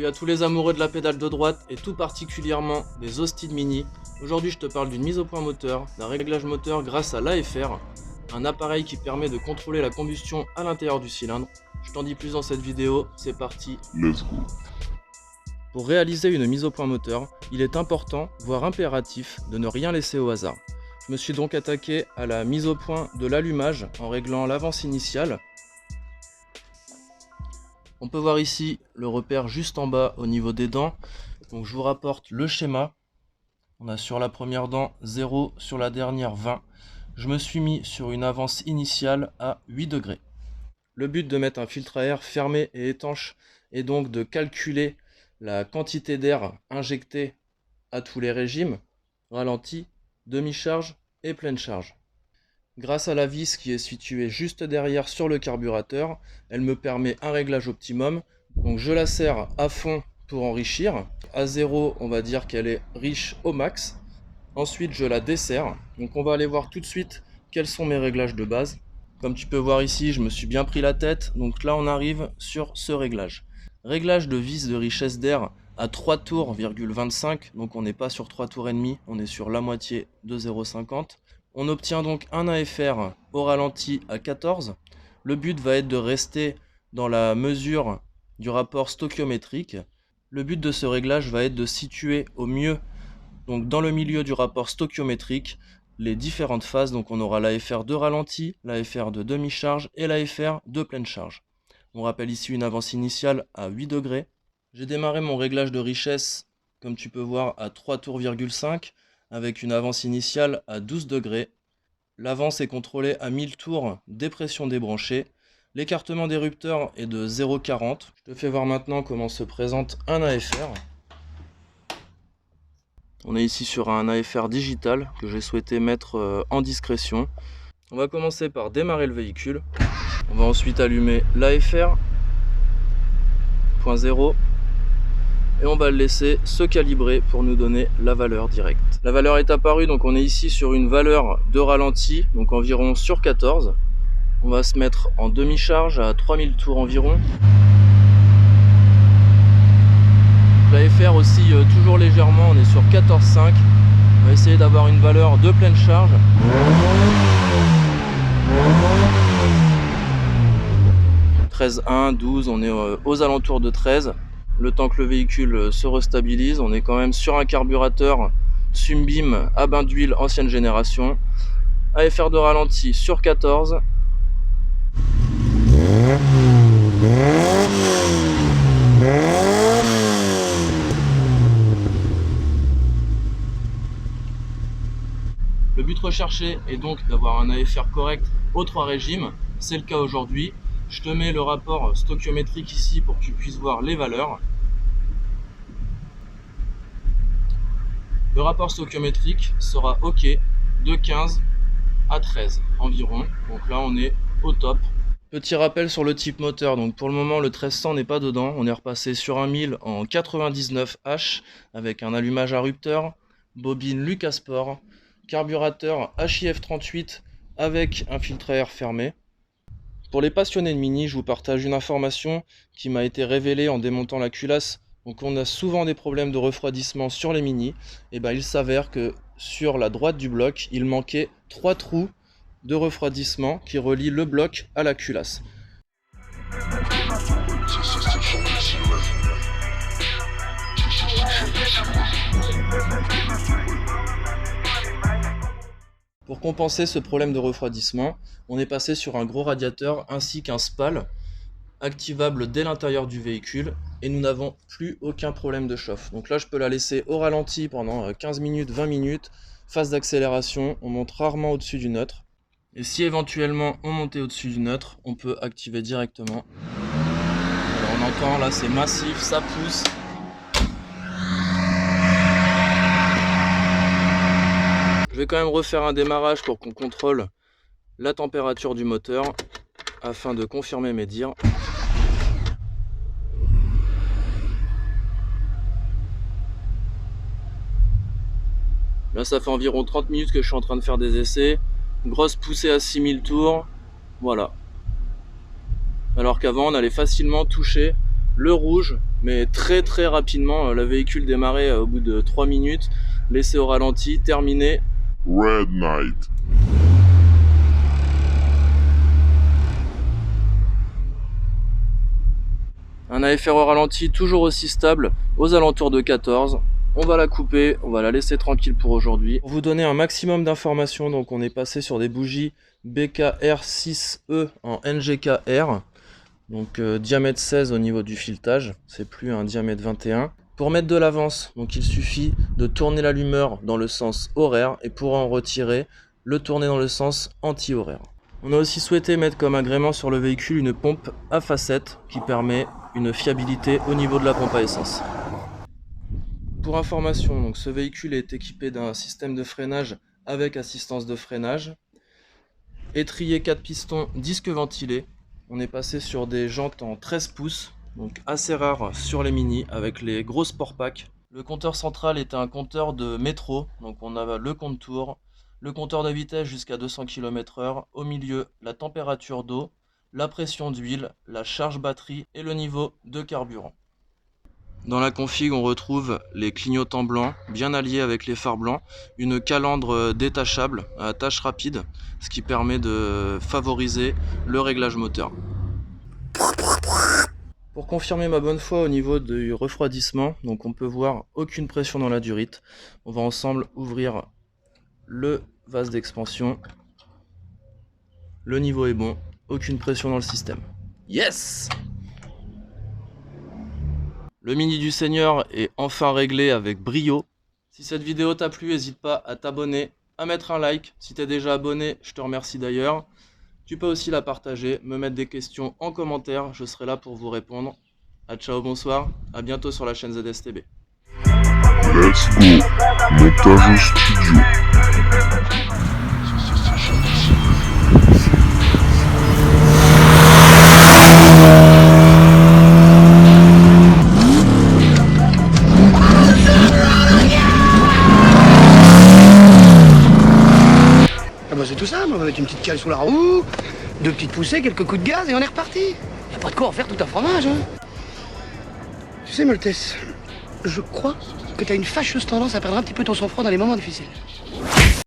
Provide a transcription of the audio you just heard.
Salut à tous les amoureux de la pédale de droite et tout particulièrement des Austin Mini. Aujourd'hui je te parle d'une mise au point moteur, d'un réglage moteur grâce à l'AFR, un appareil qui permet de contrôler la combustion à l'intérieur du cylindre. Je t'en dis plus dans cette vidéo, c'est parti, let's go. Pour réaliser une mise au point moteur, il est important, voire impératif, de ne rien laisser au hasard. Je me suis donc attaqué à la mise au point de l'allumage en réglant l'avance initiale. On peut voir ici le repère juste en bas au niveau des dents. Donc je vous rapporte le schéma. On a sur la première dent 0, sur la dernière 20. Je me suis mis sur une avance initiale à 8 degrés. Le but de mettre un filtre à air fermé et étanche est donc de calculer la quantité d'air injecté à tous les régimes, ralenti, demi-charge et pleine charge. Grâce à la vis qui est située juste derrière sur le carburateur, elle me permet un réglage optimum. Donc je la serre à fond pour enrichir. À 0, on va dire qu'elle est riche au max. Ensuite, je la desserre. Donc on va aller voir tout de suite quels sont mes réglages de base. Comme tu peux voir ici, je me suis bien pris la tête. Donc là, on arrive sur ce réglage. Réglage de vis de richesse d'air à 3 tours,25. Donc on n'est pas sur 3 tours et demi, on est sur la moitié de 0,50. On obtient donc un AFR au ralenti à 14. Le but va être de rester dans la mesure du rapport stoichiométrique. Le but de ce réglage va être de situer au mieux, donc dans le milieu du rapport stoichiométrique, les différentes phases. Donc on aura l'AFR de ralenti, l'AFR de demi-charge et l'AFR de pleine charge. On rappelle ici une avance initiale à 8 degrés. J'ai démarré mon réglage de richesse, comme tu peux voir, à 3 tours,5. Avec une avance initiale à 12 degrés. L'avance est contrôlée à 1000 tours, dépression débranchée. L'écartement des rupteurs est de 0,40. Je te fais voir maintenant comment se présente un AFR. On est ici sur un AFR digital que j'ai souhaité mettre en discrétion. On va commencer par démarrer le véhicule. On va ensuite allumer l'AFR, point 0. Et on va le laisser se calibrer pour nous donner la valeur directe. La valeur est apparue, donc on est ici sur une valeur de ralenti, donc environ sur 14. On va se mettre en demi-charge à 3000 tours environ. L'AFR oscille toujours légèrement, on est sur 14,5. On va essayer d'avoir une valeur de pleine charge. 13,1, 12, on est aux alentours de 13. Le temps que le véhicule se restabilise, on est quand même sur un carburateur Sunbeam à bain d'huile ancienne génération. AFR de ralenti sur 14. Le but recherché est donc d'avoir un AFR correct aux 3 régimes. C'est le cas aujourd'hui. Je te mets le rapport stoichiométrique ici pour que tu puisses voir les valeurs. Le rapport stoichiométrique sera OK de 15 à 13 environ. Donc là on est au top. Petit rappel sur le type moteur. Donc pour le moment le 1300 n'est pas dedans. On est repassé sur un 1000 en 99H avec un allumage à rupteur, bobine Lucasport, carburateur HIF38 avec un filtre à air fermé. Pour les passionnés de Mini, je vous partage une information qui m'a été révélée en démontant la culasse. Donc on a souvent des problèmes de refroidissement sur les Mini. Et il s'avère que sur la droite du bloc, il manquait 3 trous de refroidissement qui relient le bloc à la culasse. Pour compenser ce problème de refroidissement, on est passé sur un gros radiateur ainsi qu'un SPAL activable dès l'intérieur du véhicule et nous n'avons plus aucun problème de chauffe. Donc là je peux la laisser au ralenti pendant 15 minutes, 20 minutes, phase d'accélération, on monte rarement au-dessus du neutre. Et si éventuellement on montait au-dessus du neutre, on peut activer directement. Alors on entend là c'est massif, ça pousse. Je vais quand même refaire un démarrage pour qu'on contrôle la température du moteur afin de confirmer mes dires. Là ça fait environ 30 minutes que je suis en train de faire des essais. Grosse poussée à 6000 tours. Voilà. Alors qu'avant on allait facilement toucher le rouge mais très rapidement, le véhicule démarrait au bout de 3 minutes, laissé au ralenti, terminé. Red Knight. Un AFR au ralenti toujours aussi stable, aux alentours de 14. On va la couper, on va la laisser tranquille pour aujourd'hui. Pour vous donner un maximum d'informations, donc on est passé sur des bougies BKR6E en NGKR. Donc diamètre 16 au niveau du filetage, c'est plus un diamètre 21. Pour mettre de l'avance, donc il suffit de tourner l'allumeur dans le sens horaire et pour en retirer, le tourner dans le sens anti-horaire. On a aussi souhaité mettre comme agrément sur le véhicule une pompe à facettes qui permet une fiabilité au niveau de la pompe à essence. Pour information, donc ce véhicule est équipé d'un système de freinage avec assistance de freinage, étrier 4 pistons, disque ventilé. On est passé sur des jantes en 13 pouces, donc assez rare sur les Mini avec les gros sport pack. Le compteur central est un compteur de métro, donc on a le contour, le compteur de vitesse jusqu'à 200 km/h, au milieu la température d'eau, la pression d'huile, la charge batterie et le niveau de carburant. Dans la config, on retrouve les clignotants blancs bien alliés avec les phares blancs, une calandre détachable à tâche rapide, ce qui permet de favoriser le réglage moteur. Pour confirmer ma bonne foi au niveau du refroidissement, donc on peut voir aucune pression dans la durite. On va ensemble ouvrir le vase d'expansion. Le niveau est bon, aucune pression dans le système. Yes! Le Mini du Seigneur est enfin réglé avec brio. Si cette vidéo t'a plu, n'hésite pas à t'abonner, à mettre un like. Si t'es déjà abonné, je te remercie d'ailleurs. Tu peux aussi la partager, me mettre des questions en commentaire, je serai là pour vous répondre. Ciao, bonsoir, à bientôt sur la chaîne ZSTB. Let's go. Montage au studio. Ah bah c'est tout ça, on va mettre une petite cale sous la roue, 2 petites poussées, quelques coups de gaz et on est reparti. Y'a pas de quoi en faire tout un fromage, hein. Tu sais, Maltès, je crois que t'as une fâcheuse tendance à perdre un petit peu ton sang-froid dans les moments difficiles.